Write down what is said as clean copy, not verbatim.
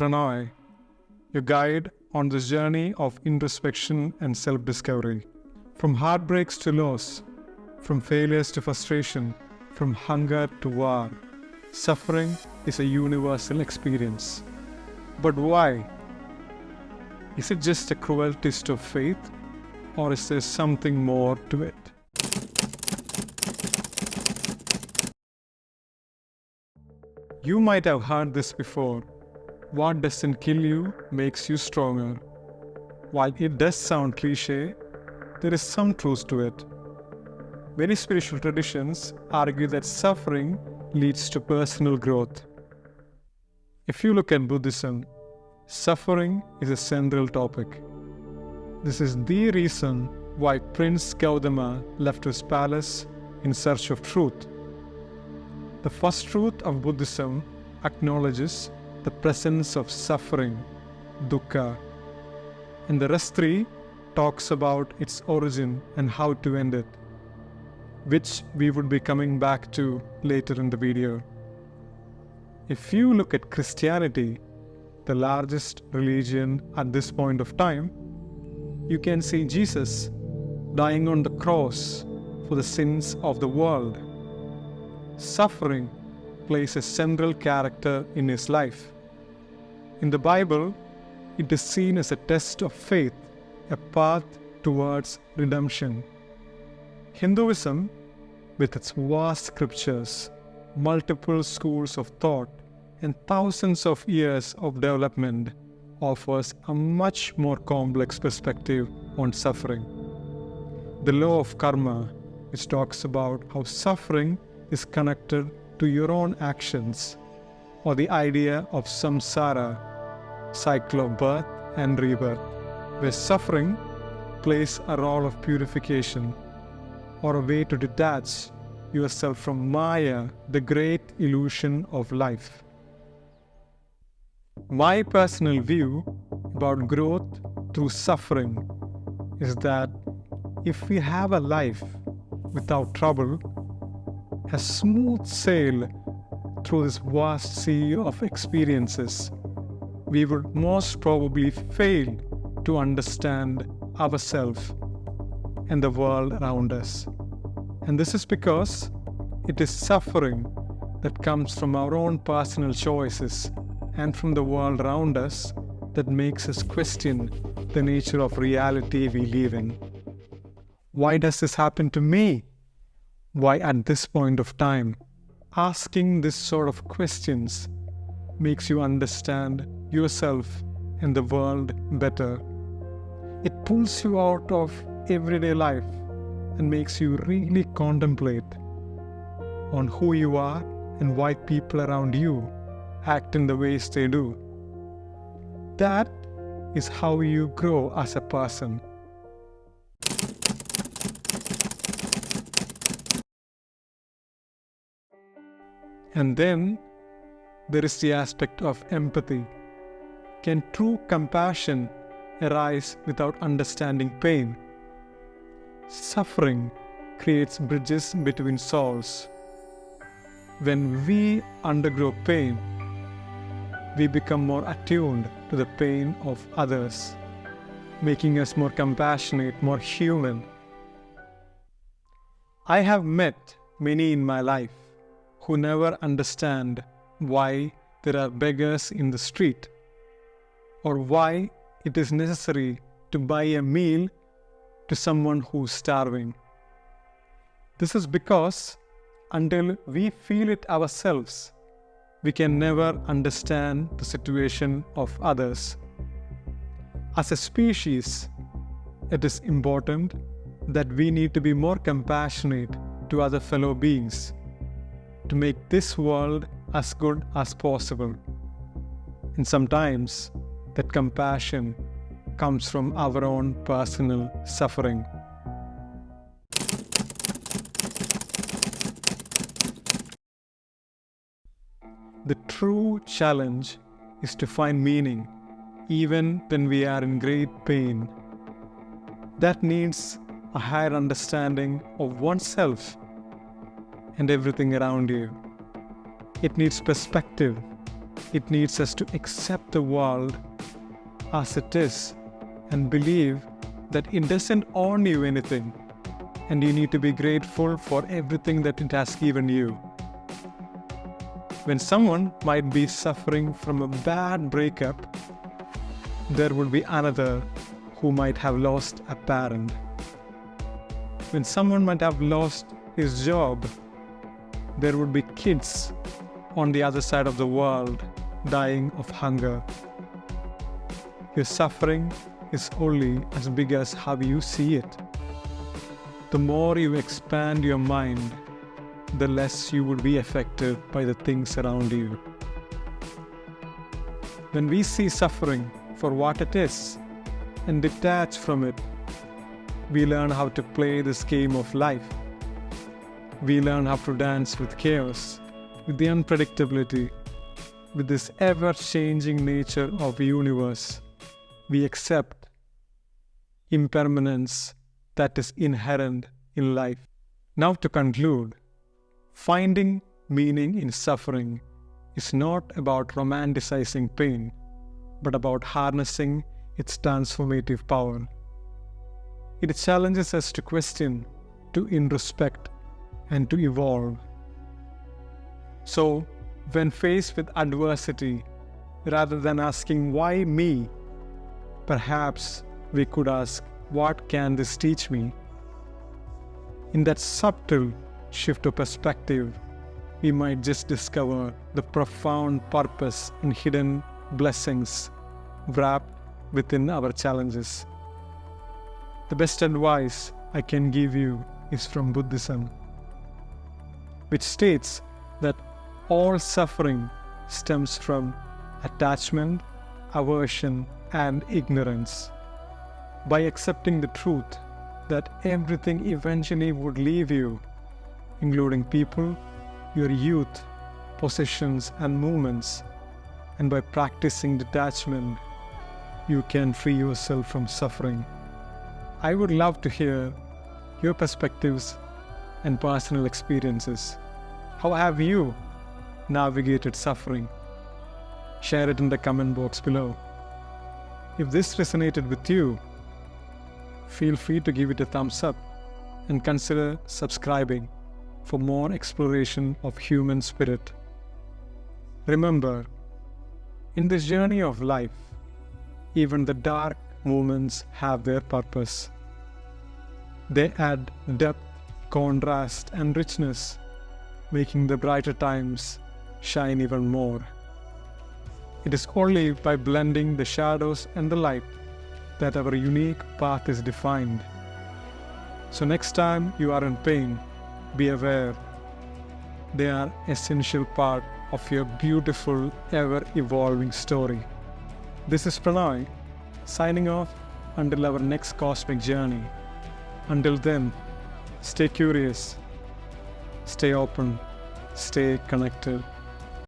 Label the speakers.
Speaker 1: Pranay, your guide on this journey of introspection and self-discovery. From heartbreaks to loss, from failures to frustration, from hunger to war, suffering is a universal experience. But why? Is it just a cruel test of faith, or is there something more to it? You might have heard this before. What doesn't kill you makes you stronger. While it does sound cliché, there is some truth to it. Many spiritual traditions argue that suffering leads to personal growth. If you look at Buddhism, suffering is a central topic. This is the reason why Prince Gautama left his palace in search of truth. The first truth of Buddhism acknowledges the presence of suffering, dukkha, and the rest three talks about its origin and how to end it, which we would be coming back to later in the video. If you look at Christianity, the largest religion at this point of time, you can see Jesus dying on the cross for the sins of the world. Suffering plays a central character in his life. In the Bible, it is seen as a test of faith, a path towards redemption. Hinduism, with its vast scriptures, multiple schools of thought, and thousands of years of development, offers a much more complex perspective on suffering. The law of karma, which talks about how suffering is connected to your own actions, or the idea of samsara, cycle of birth and rebirth, where suffering plays a role of purification, or a way to detach yourself from Maya, the great illusion of life. My personal view about growth through suffering is that if we have a life without trouble, a smooth sail through this vast sea of experiences, we would most probably fail to understand ourselves and the world around us. And this is because it is suffering that comes from our own personal choices and from the world around us that makes us question the nature of reality we live in. Why does this happen to me? Why at this point of time? Asking this sort of questions makes you understand yourself and the world better. It pulls you out of everyday life and makes you really contemplate on who you are and why people around you act in the ways they do. That is how you grow as a person. And then there is the aspect of empathy. Can true compassion arise without understanding pain? Suffering creates bridges between souls. When we undergo pain, we become more attuned to the pain of others, making us more compassionate, more human. I have met many in my life who never understand why there are beggars in the street, or why it is necessary to buy a meal to someone who's starving. This is because until we feel it ourselves, we can never understand the situation of others. As a species, it is important that we need to be more compassionate to other fellow beings to make this world as good as possible. And sometimes that compassion comes from our own personal suffering. The true challenge is to find meaning even when we are in great pain. That needs a higher understanding of oneself and everything around you. It needs perspective It needs us to accept the world as it is and believe that it doesn't own you anything, and you need to be grateful for everything that it has given you. When someone might be suffering from a bad breakup, there would be another who might have lost a parent. When someone might have lost his job, there would be kids on the other side of the world dying of hunger. Your suffering is only as big as how you see it. The more you expand your mind, the less you would be affected by the things around you. When we see suffering for what it is and detach from it, we learn how to play this game of life. We learn how to dance with chaos, with the unpredictability, with this ever-changing nature of the universe. We accept impermanence that is inherent in life. Now to conclude, finding meaning in suffering is not about romanticizing pain, but about harnessing its transformative power. It challenges us to question, to introspect, and to evolve. So, when faced with adversity, rather than asking, "Why me?" perhaps we could ask, "What can this teach me?" In that subtle shift of perspective, we might just discover the profound purpose and hidden blessings wrapped within our challenges. The best advice I can give you is from Buddhism, which states that all suffering stems from attachment, aversion, and ignorance. By accepting the truth that everything eventually would leave you, including people, your youth, possessions, and movements, and by practicing detachment, you can free yourself from suffering. I would love to hear your perspectives and personal experiences. How have you navigated suffering? Share it in the comment box below. If this resonated with you, feel free to give it a thumbs up and consider subscribing for more exploration of human spirit. Remember, in this journey of life, even the dark moments have their purpose. They add depth, contrast, and richness, making the brighter times shine even more. It is only by blending the shadows and the light that our unique path is defined. So next time you are in pain, be aware they are an essential part of your beautiful, ever-evolving story. This is Pranay, signing off until our next cosmic journey. Until then, stay curious, stay open, stay connected.